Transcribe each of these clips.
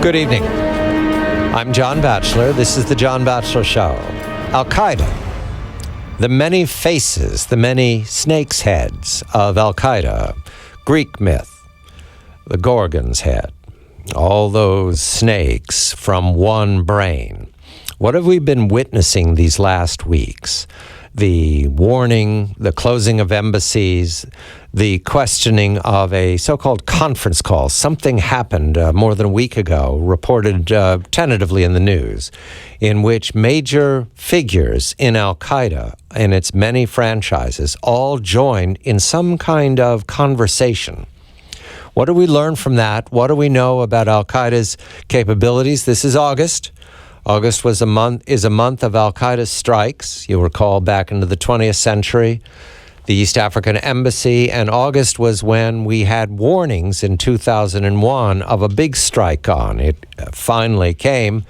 Good evening. I'm John Batchelor. This is The John Batchelor Show. Al-Qaeda. The many faces, the many snake's heads of Al-Qaeda. Greek myth. The Gorgon's head. All those snakes from one brain. What have we been witnessing these last weeks? The warning, the closing of embassies, the questioning of a so-called conference call. Something happened more than a week ago, reported tentatively in the news, in which major figures in Al-Qaeda and its many franchises all joined in some kind of conversation. What do we learn from that? What do we know about Al-Qaeda's capabilities? This is August. August is a month of Al-Qaeda strikes. You'll recall back into the 20th century, the East African Embassy, and August was when we had warnings in 2001 of a big strike on. It finally came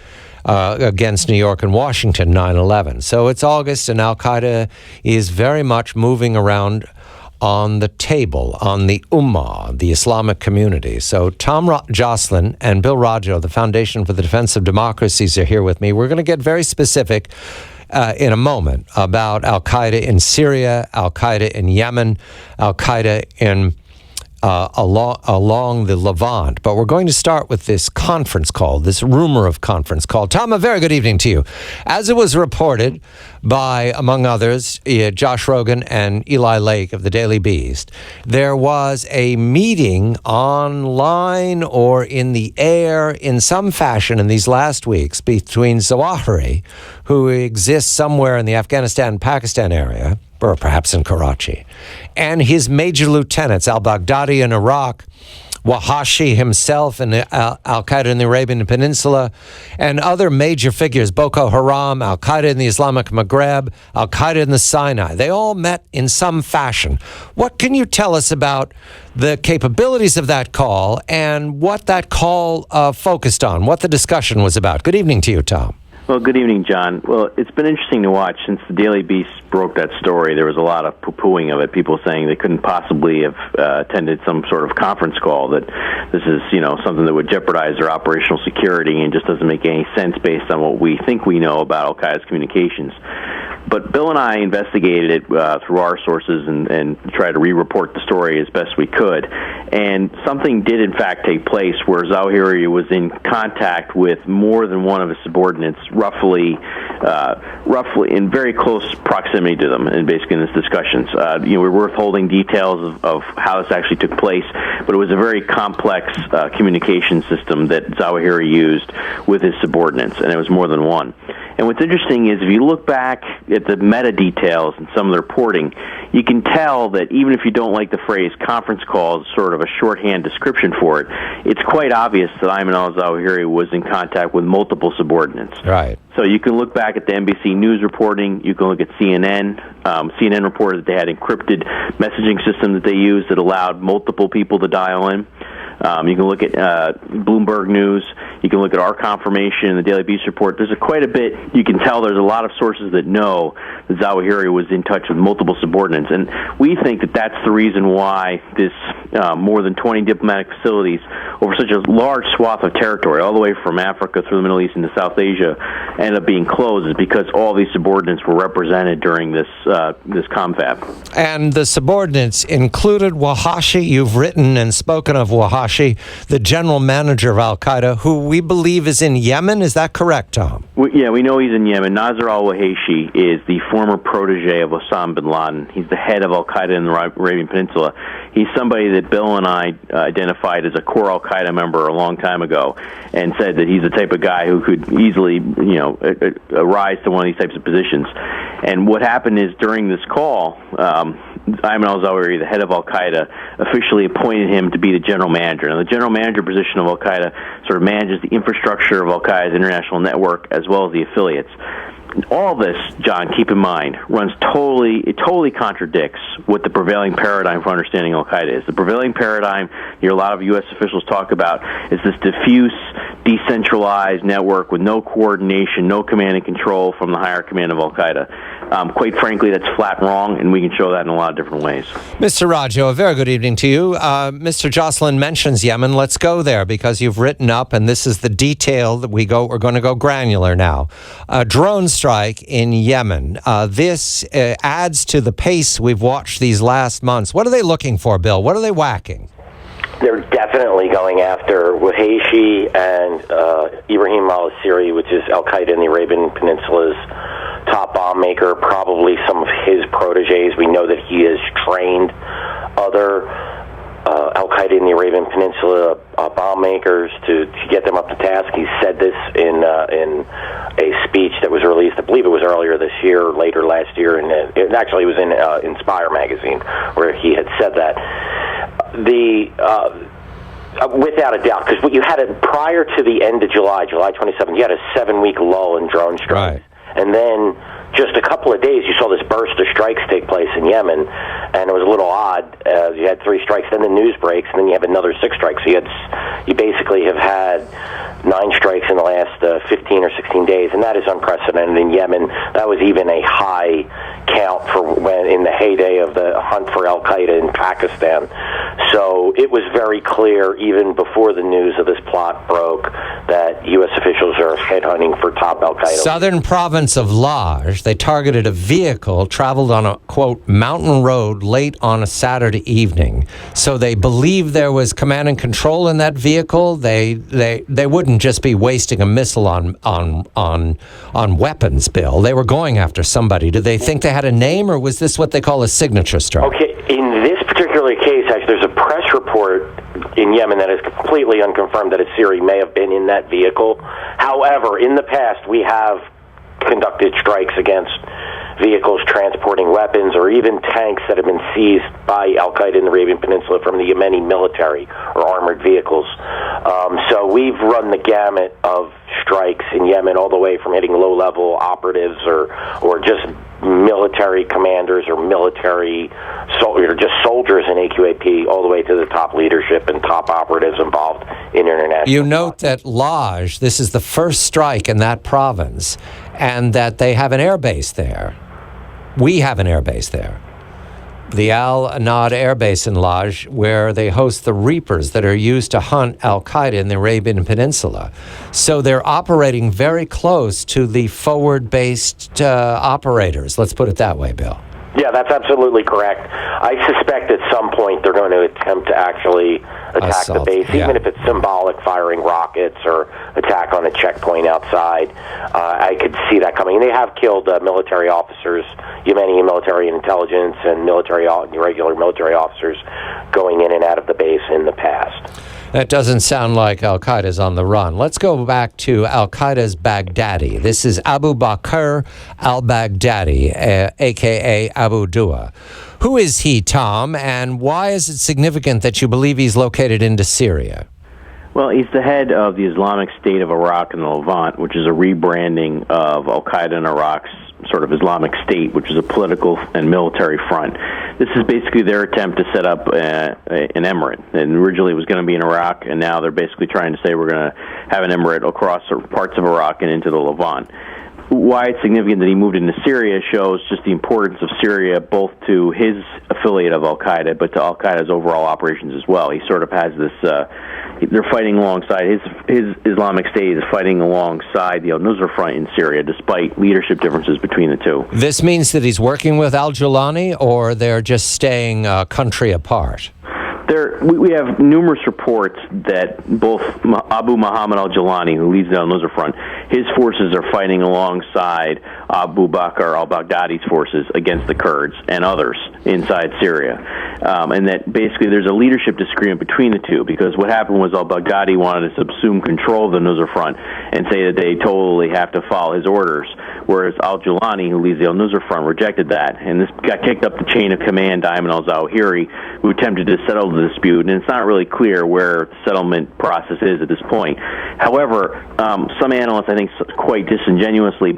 against New York and Washington, 9/11. So it's August, and Al-Qaeda is very much moving around on the table, on the Ummah, the Islamic community. So Joscelyn and Bill Roggio, the Foundation for the Defense of Democracies, are here with me. We're going to get very specific in a moment about Al-Qaeda in Syria, Al-Qaeda in Yemen, Al-Qaeda in along the Levant. But we're going to start with this conference call, this rumor of conference call. Tom, a very good evening to you. As it was reported by, among others, Josh Rogan and Eli Lake of the Daily Beast, there was a meeting online or in the air in some fashion in these last weeks between Zawahiri, who exists somewhere in the Afghanistan-Pakistan area, or perhaps in Karachi, and his major lieutenants, al-Baghdadi in Iraq, Wahashi himself in Al-Qaeda in the Arabian Peninsula, and other major figures, Boko Haram, Al-Qaeda in the Islamic Maghreb, Al-Qaeda in the Sinai. They all met in some fashion. What can you tell us about the capabilities of that call and what that call focused on, what the discussion was about? Good evening to you, Tom. Well, good evening, John. Well, it's been interesting to watch. Since the Daily Beast broke that story, there was a lot of poo-pooing of it, people saying they couldn't possibly have attended some sort of conference call, that this is, something that would jeopardize their operational security and just doesn't make any sense based on what we think we know about Al-Qaeda's communications. But Bill and I investigated it through our sources and tried to re-report the story as best we could. And something did, in fact, take place where Zawahiri was in contact with more than one of his subordinates, roughly in very close proximity to them, and basically in this discussions. We're withholding details of how this actually took place, but it was a very complex communication system that Zawahiri used with his subordinates, and it was more than one. And what's interesting is if you look back at the meta details and some of the reporting, you can tell that even if you don't like the phrase conference call as sort of a shorthand description for it, it's quite obvious that Ayman al-Zawahiri was in contact with multiple subordinates. Right. So you can look back at the NBC News reporting, you can look at CNN. CNN reported that they had encrypted messaging system that they used that allowed multiple people to dial in. You can look at Bloomberg News. You can look at our confirmation in the Daily Beast report. There's quite a bit. You can tell there's a lot of sources that know that Zawahiri was in touch with multiple subordinates. And we think that that's the reason why this more than 20 diplomatic facilities over such a large swath of territory, all the way from Africa through the Middle East into South Asia, ended up being closed, is because all these subordinates were represented during this confab. And the subordinates included Wahashi. You've written and spoken of Wahashi, the general manager of Al-Qaeda, who we believe is in Yemen. Is that correct, Tom? We know he's in Yemen. Nasser al-Wahashi is the former protege of Osama bin Laden. He's the head of Al-Qaeda in the Arabian Peninsula. He's somebody that Bill and I identified as a core Al-Qaeda member a long time ago, and said that he's the type of guy who could easily, rise to one of these types of positions. And what happened is during this call, Ayman al-Zawahiri, the head of Al-Qaeda, officially appointed him to be the general manager. Now, the general manager position of Al-Qaeda sort of manages the infrastructure of Al-Qaeda's international network as well as the affiliates. all this, John, keep in mind, it totally contradicts what the prevailing paradigm for understanding Al-Qaeda is. The prevailing paradigm, a lot of U.S. officials talk about, is this diffuse, decentralized network with no coordination, no command and control from the higher command of Al-Qaeda. Quite frankly, that's flat wrong, and we can show that in a lot of different ways. Mr. Roggio, a very good evening to you. Mr. Joscelyn mentions Yemen. Let's go there because you've written up, and this is the detail that we're going to go granular now. A drone strike in Yemen. This adds to the pace we've watched these last months. What are they looking for, Bill? What are they whacking? They're definitely going after Wahishi and Ibrahim al-Asiri, which is Al-Qaeda in the Arabian Peninsula's top bomb maker, probably some of his proteges. We know that he has trained other Al-Qaeda in the Arabian Peninsula bomb makers to get them up to task. He said this in a speech that was released, I believe it was earlier this year, later last year, and it actually was in Inspire magazine where he had said that. Without a doubt, because what you had prior to the end of July 27th, you had a 7-week lull in drone strikes. Right. And then just a couple of days, you saw this burst of strikes take place in Yemen, and it was a little odd. You had 3 strikes, then the news breaks, and then you have another 6 strikes. So you basically have had 9 strikes in the last 15 or 16 days, and that is unprecedented in Yemen. That was even a high count for when in the heyday of the hunt for Al-Qaeda in Pakistan. So it was very clear, even before the news of this plot broke, that U.S. officials are headhunting for top Al-Qaeda. Southern province of Laj, they targeted a vehicle traveled on a, quote, mountain road late on a Saturday evening. So they believe there was command and control in that vehicle. They wouldn't just be wasting a missile on weapons, Bill. They were going after somebody. Do they think they had a name, or was this what they call a signature strike? Okay, in this particular case, actually, there's a press report in Yemen that is completely unconfirmed that Asiri may have been in that vehicle. However, in the past, we have conducted strikes against vehicles transporting weapons or even tanks that have been seized by Al-Qaeda in the Arabian Peninsula from the Yemeni military or armored vehicles. So we've run the gamut of strikes in Yemen, all the way from hitting low-level operatives or just military commanders or military just soldiers in AQAP, all the way to the top leadership and top operatives involved in international. You note that Laj, this is the first strike in that province, and that they have an air base there. We have an air base there. The Al Anad Air Base in Laj, where they host the Reapers that are used to hunt Al-Qaeda in the Arabian Peninsula. So they're operating very close to the forward-based operators. Let's put it that way, Bill. Yeah, that's absolutely correct. I suspect at some point they're going to attempt to actually attack the base, even if it's symbolic, firing rockets or attack on a checkpoint outside. I could see that coming. And they have killed military officers, Yemeni military intelligence and regular military officers going in and out of the base in the past. That doesn't sound like Al-Qaeda's on the run. Let's go back to Al-Qaeda's Baghdadi. This is Abu Bakr al-Baghdadi, a.k.a. Abu Dua. Who is he, Tom, and why is it significant that you believe he's located into Syria? Well, he's the head of the Islamic State of Iraq and the Levant, which is a rebranding of Al-Qaeda in Iraq's sort of Islamic State, which is a political and military front. This is basically their attempt to set up an emirate. And originally it was going to be in Iraq, and now they're basically trying to say we're going to have an emirate across parts of Iraq and into the Levant. Why it's significant that he moved into Syria shows just the importance of Syria both to his affiliate of Al-Qaeda, but to Al-Qaeda's overall operations as well. He sort of has this, they're fighting alongside, his Islamic State is fighting alongside the Al-Nusra Front in Syria, despite leadership differences between the two. This means that he's working with al-Jawlani, or they're just staying country apart? We have numerous reports that both Abu Muhammad al-Jawlani, who leads the al-Nusra Front, his forces are fighting alongside Abu Bakr al-Baghdadi's forces against the Kurds and others inside Syria. And that basically there's a leadership disagreement between the two, because what happened was al-Baghdadi wanted to subsume control of the Nusra Front and say that they totally have to follow his orders, whereas al-Jawlani, who leads the al-Nusra Front, rejected that. And this got kicked up the chain of command to Ayman al-Zawahiri, who attempted to settle the dispute, and it's not really clear where the settlement process is at this point. However, some analysts, I think, quite disingenuously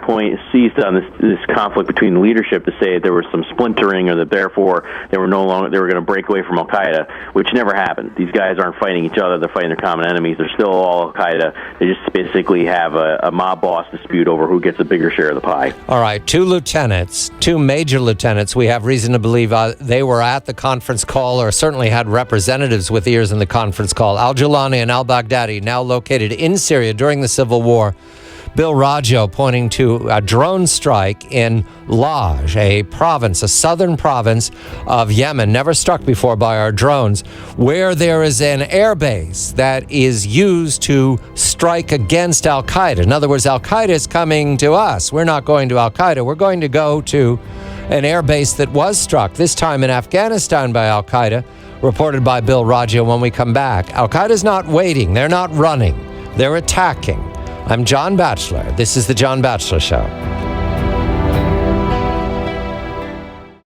seized on this conflict between the leadership to say that there was some splintering, or that therefore they were going to break away from Al Qaeda, which never happened. These guys aren't fighting each other; they're fighting their common enemies. They're still all Al Qaeda. They just basically have a mob boss dispute over who gets a bigger share of the pie. All right, two major lieutenants. We have reason to believe they were at the conference call, or certainly had representatives with ears in the conference call. Al-Jilani and al-Baghdadi, now located in Syria during the civil war. Bill Roggio pointing to a drone strike in Laj, a southern province of Yemen, never struck before by our drones, where there is an airbase that is used to strike against Al Qaeda. In other words, Al Qaeda is coming to us. We're not going to Al Qaeda. We're going to go to an airbase that was struck, this time in Afghanistan, by Al Qaeda, reported by Bill Roggio when we come back. Al Qaeda's not waiting. They're not running. They're attacking. I'm John Batchelor. This is The John Batchelor Show.